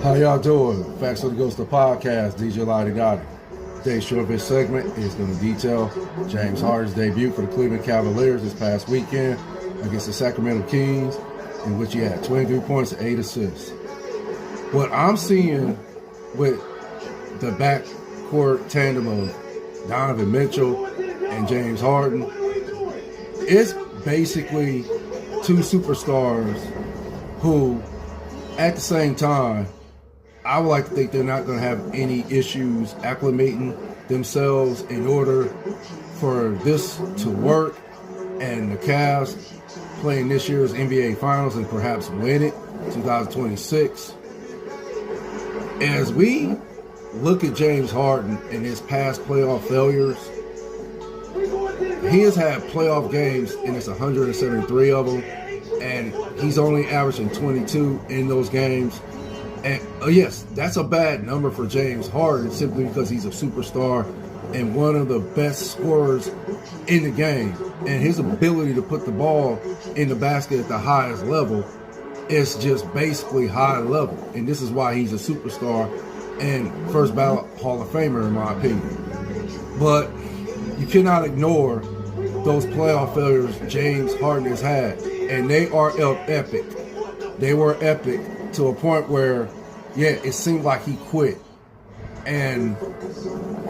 How y'all doing? Facts of the Ghost of Podcast, DJ Laudy, Daudy. Today's short bit segment is going to detail James Harden's debut for the Cleveland Cavaliers this past weekend against the Sacramento Kings, in which he had 23 points and 8 assists. What I'm seeing with the backcourt tandem of Donovan Mitchell and James Harden is basically two superstars who, at the same time, I would like to think they're not going to have any issues acclimating themselves in order for this to work and the Cavs playing this year's NBA Finals and perhaps win it, 2026. As we look at James Harden and his past playoff failures, he has had playoff games, and it's 173 of them, and he's only averaging 22 in those games. And yes, that's a bad number for James Harden simply because he's a superstar and one of the best scorers in the game. And his ability to put the ball in the basket at the highest level is just basically high level. And this is why he's a superstar and first ballot Hall of Famer, in my opinion. But you cannot ignore those playoff failures James Harden has had. And they are epic. They were epic to a point where, yeah, it seemed like he quit. And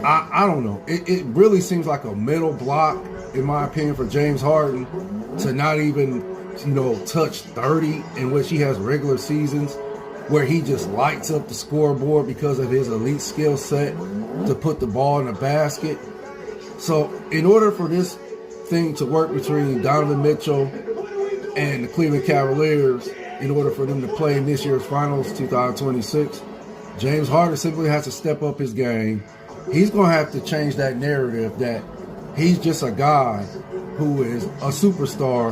I don't know. It really seems like a mental block, in my opinion, for James Harden to not even, touch 30, in which he has regular seasons where he just lights up the scoreboard because of his elite skill set to put the ball in the basket. So in order for this thing to work between Donovan Mitchell and the Cleveland Cavaliers, in order for them to play in this year's finals, 2026, James Harden simply has to step up his game. He's going to have to change that narrative that he's just a guy who is a superstar,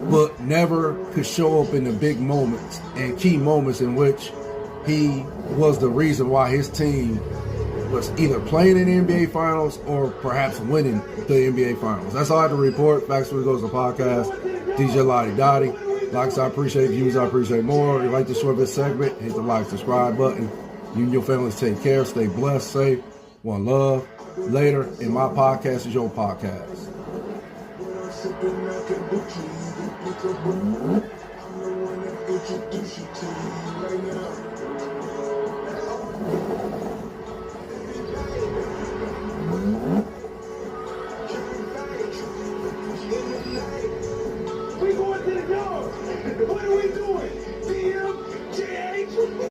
but never could show up in the big moments and key moments in which he was the reason why his team was either playing in the NBA Finals or perhaps winning the NBA Finals. That's all I have to report. Facts Where It Goes, the podcast. DJ Laudy, Daudy. Likes, I appreciate. Views, I appreciate more. If you like this short bit segment, hit the like, subscribe button. You and your families take care. Stay blessed, safe. One love. Later, and my podcast is your podcast.